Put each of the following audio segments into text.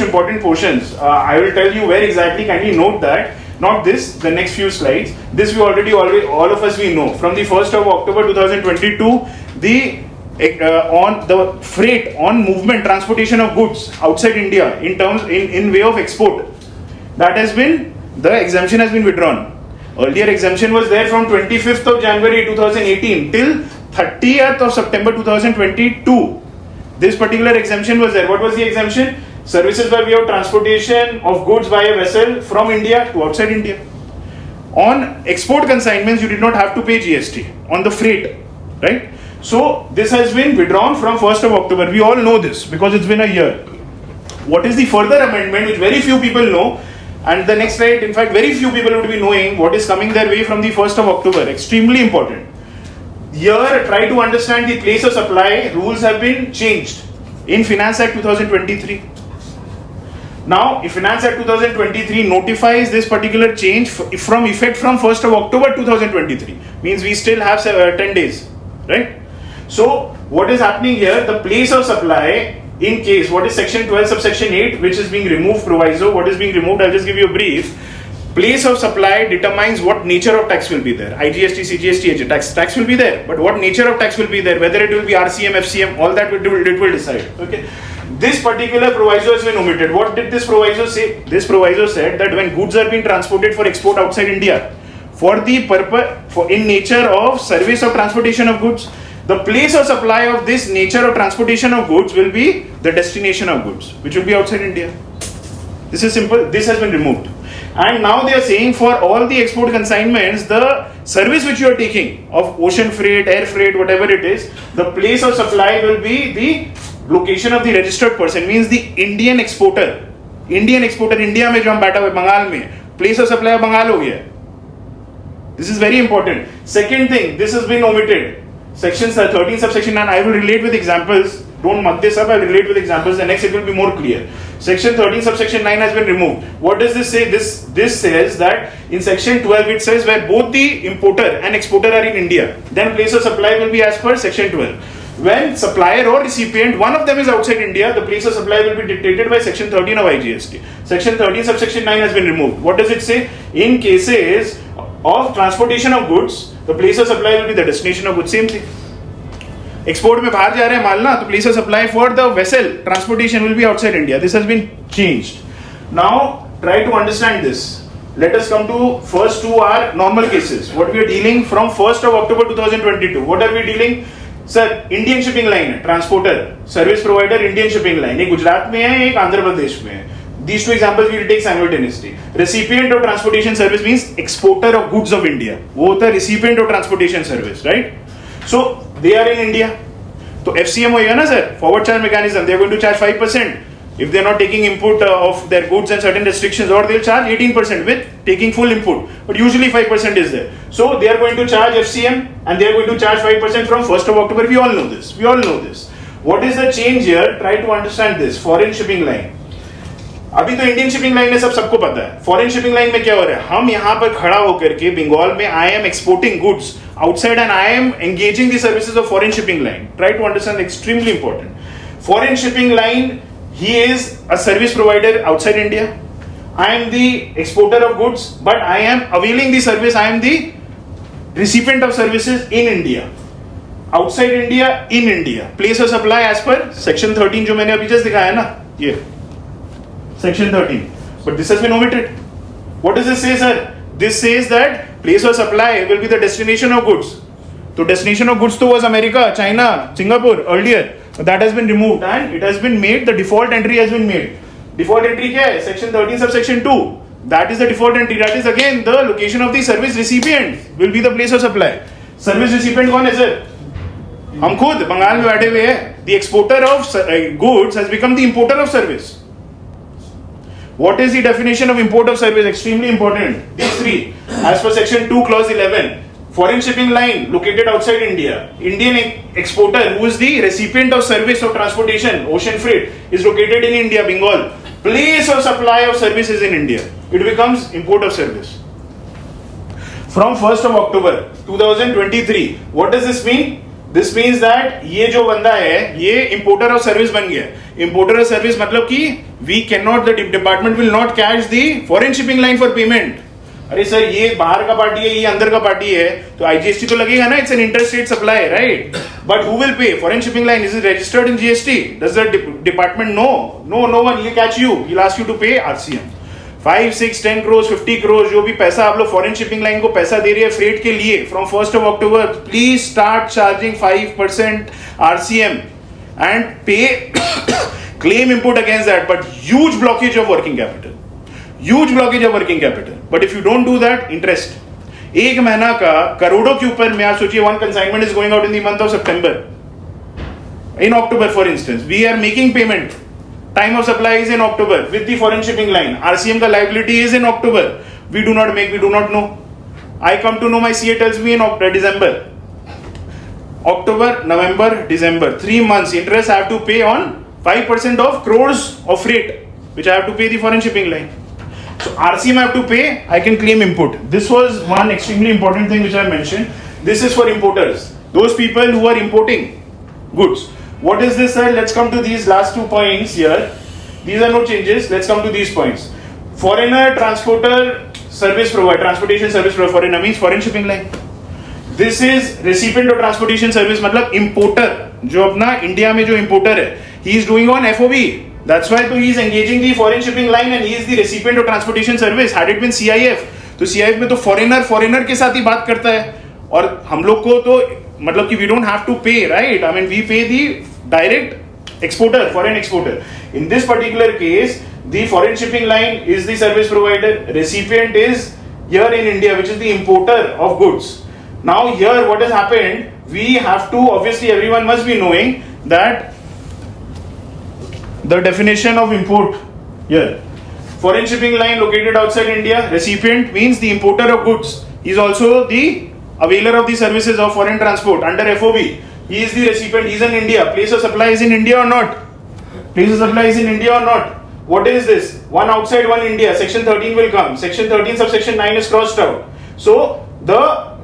important portions. I will tell you where exactly. Kindly note that. Not this, the next few slides. This we already all of us we know. From the 1st of October 2022, the on the freight on movement transportation of goods outside India in way of export, that has been, the exemption has been withdrawn. Earlier exemption was there from 25th of January 2018 till 30th of September 2022. This particular exemption was there. What was the exemption? Services by way of transportation of goods by a vessel from India to outside India. On export consignments, you did not have to pay GST on the freight, right? So this has been withdrawn from 1st of October. We all know this because it's been a year. What is the further amendment which very few people know? And the next slide, in fact, very few people would be knowing what is coming their way from the 1st of October. Extremely important. Here, try to understand the place of supply. Rules have been changed in Finance Act 2023. Now, if Finance Act 2023 notifies this particular change from effect from 1st of October 2023, means we still have 10 days, right? So, what is happening here? The place of supply, in case, what is section 12 subsection 8, which is being removed, proviso, what is being removed? I'll just give you a brief. Place of supply determines what nature of tax will be there. IGST, CGST, tax will be there, but what nature of tax will be there, whether it will be RCM, FCM, all that it will decide, okay? This particular proviso has been omitted. What did this proviso say? This proviso said that when goods are being transported for export outside India, for the purpose, in nature of service of transportation of goods, the place of supply of this nature of transportation of goods will be the destination of goods, which will be outside India. This is simple. This has been removed. And now they are saying for all the export consignments, the service which you are taking of ocean freight, air freight, whatever it is, the place of supply will be the location of the registered person, means the Indian exporter. India में जो हम बैठा हुए बंगाल में, place of supply Bengal हो गया. This is very important. Second thing, this has been omitted. Section 13 subsection 9, I will relate with examples. Don't mug this up, I will relate with examples. The next it will be more clear. Section 13 subsection 9 has been removed. What does this say? This says that in section 12 it says where both the importer and exporter are in India, then place of supply will be as per section 12. When supplier or recipient, one of them is outside India, the place of supply will be dictated by section 13 of IGST. Section 13 subsection 9 has been removed. What does it say? In cases of transportation of goods, the place of supply will be the destination of goods. Same thing. Export में बाहर जा रहे हैं माल ना, तो place of supply for the vessel transportation will be outside India. This has been changed. Now try to understand this. Let us come to first to our normal cases. What we are dealing from 1st of October 2022. What are we dealing? Sir, Indian shipping line, transporter, service provider, Indian shipping line. एक गुजरात में है, एक आंध्र प्रदेश में है. These two examples we will take simultaneously. Recipient of transportation service means exporter of goods of India. वो होता है recipient of transportation service, right? So they are in India. तो FCM होगा ना sir, forward charge mechanism. They are going to charge 5% if they are not taking input of their goods and certain restrictions, or they'll charge 18% with taking full input. But usually 5% is there. So they are going to charge FCM and they are going to charge 5% from 1st of October. We all know this. What is the change here? Try to understand this. Foreign shipping line. अभी तो Indian shipping line है, सबको पता है. Foreign shipping line में क्या हो रहा है? हम यहाँ पर खड़ा होकर के बंगाल में I am exporting goods outside and I am engaging the services of foreign shipping line. Try to understand, extremely important. Foreign shipping line, he is a service provider outside India. I am the exporter of goods, but I am availing the service. I am the recipient of services in India. Outside India, in India. Place of supply as per section 13 जो मैंने अभी just दिखाया ना, ये section 13. But this has been omitted. What does this say, sir? This says that place of supply will be the destination of goods. So destination of goods to was America, China, Singapore earlier. That has been removed and it has been made, the default entry has been made. Default entry क्या है? Section 13 subsection 2. That is the default entry. That is again the location of the service recipient will be the place of supply. Service recipient कौन है sir? हम खुद बंगाल में बैठे हुए हैं. The exporter of goods has become the importer of service. What is the definition of import of service? Extremely important. These three. As per section 2 clause 11. Foreign shipping line located outside India. Indian exporter who is the recipient of service of transportation, ocean freight, is located in India, Bengal. Place of supply of service is in India. It becomes import of service. From 1st of October 2023, what does this mean? This means that ये जो बंदा है ये importer of service बन गया. Importer of service मतलब कि we cannot, the department will not catch the foreign shipping line for payment. अरे सर ये बाहर का पार्टी है, ये अंदर का पार्टी है, तो IGST तो लगेगा ना, it's an interstate supply, right? But who will pay? Foreign shipping line, is it registered in GST? Does the department know? No, no one, he'll catch you, he'll ask you to pay RCM. 5, 6, 10 crores, 50 crores, जो भी पैसा आप लोग foreign shipping line को पैसा दे रही है freight के लिए, from 1st of October, please start charging 5% RCM and pay claim input against that, but huge blockage of working capital. Huge blockage of working capital. But if you don't do that, interest. एक महीना का करोड़ों के ऊपर में आप सोचिए, one consignment is going out in the month of September. In October, for instance, we are making payment. Time of supply is in October with the foreign shipping line. RCM का liability is in October. We do not make, we do not know. I come to know, my CA tells me in December. October, November, December. 3 months interest I have to pay on 5% of crores of freight, which I have to pay the foreign shipping line. So RCM I have to pay, I can claim input. This was one extremely important thing which I mentioned. This is for importers, those people who are importing goods. What is this, sir? Let's come to these last 2 points here. These are no changes. Let's come to these points. Foreigner transporter service provider, transportation service provider, foreigner means foreign shipping line. This is recipient of transportation service, मतलब importer, जो अपना India में जो importer है, he is doing on FOB. That's why he is engaging the foreign shipping line and he is the recipient of transportation service. Had it been CIF, तो CIF में तो foreigner के साथ ही बात करता है, और हम लोग को तो मतलब कि we don't have to pay, right? I mean we pay the direct exporter, foreign exporter. In this particular case, the foreign shipping line is the service provider, recipient is here in India, which is the importer of goods. Now here what has happened, we have to, obviously everyone must be knowing that the definition of import here, foreign shipping line located outside India, recipient means the importer of goods. He is also the availer of the services of foreign transport under FOB. He is the recipient, he is in India. Place of supply is in India or not? Place of supply is in India or not? What is this? One outside, one India. Section 13 will come. Section 13 subsection 9 is crossed out. So the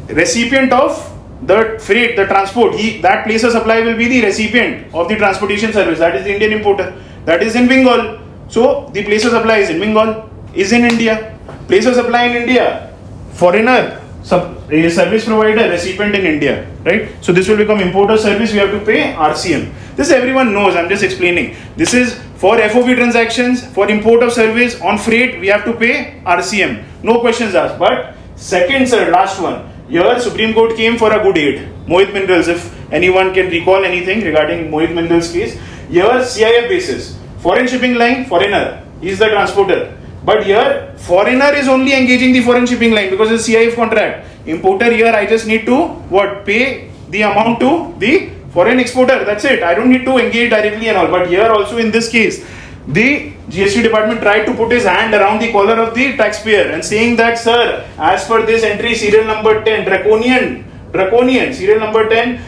recipient of the freight, the transport, that place of supply will be the recipient of the transportation service. That is the Indian importer. That is in Bengal. So the place of supply is in Bengal, is in India. Place of supply in India, foreigner, service provider, recipient in India, right? So this will become importer service. We have to pay RCM. This everyone knows. I'm just explaining. This is for FOB transactions, for import of service on freight. We have to pay RCM. No questions asked. But second, sir, last one. Here Supreme Court came for a good aid. Mohit Minerals, if anyone can recall anything regarding Mohit Minerals case. Here CIF basis. Foreign shipping line, foreigner. He is the transporter. But here foreigner is only engaging the foreign shipping line because it's a CIF contract. Importer here I just need to pay the amount to the foreign exporter. That's it. I don't need to engage directly and all. But here also in this case, the GST department tried to put his hand around the collar of the taxpayer and saying that, sir, as per this entry serial number 10, draconian serial number 10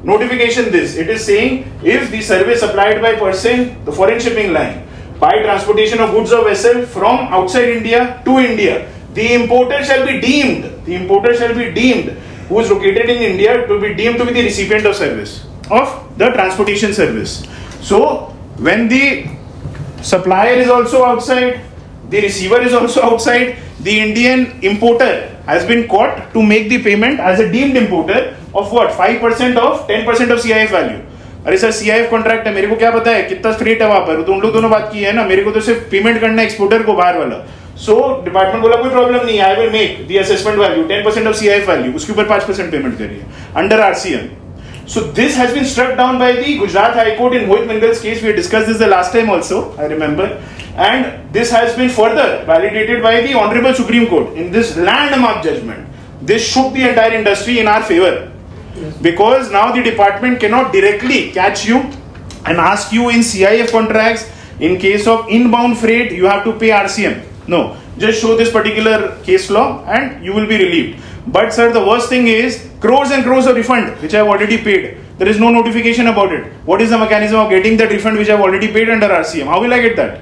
notification, this it is saying if the service supplied by person, the foreign shipping line, by transportation of goods or vessel from outside India to India, the importer shall be deemed who is located in India to be deemed to be the recipient of service of the transportation service. So when the supplier is also outside, the receiver is also outside, the Indian importer has been caught to make the payment as a deemed importer of what? 5% of 10% of CIF value. अरे sir CIF contract है, मेरे को क्या पता है कितना freight है वहां पर, तो उन लोग दोनों बात की है ना, मेरे को तो सिर्फ पेमेंट करना है एक्सपोर्टर को बाहर वाला. सो डिपार्टमेंट बोला कोई प्रॉब्लम नहीं, I will make the assessment value 10% of CIF value, उसके ऊपर 5% पेमेंट करिए under RCM. So this has been struck down by the Gujarat High Court in Mohit Minerals case. We had discussed this the last time also, I remember. And this has been further validated by the Honorable Supreme Court in this landmark judgment. This shook the entire industry in our favor. Because now the department cannot directly catch you and ask you in CIF contracts, in case of inbound freight, you have to pay RCM. No, just show this particular case law and you will be relieved. But sir, the worst thing is crores and crores of refund which I have already paid. There is no notification about it. What is the mechanism of getting that refund which I have already paid under RCM? How will I get that?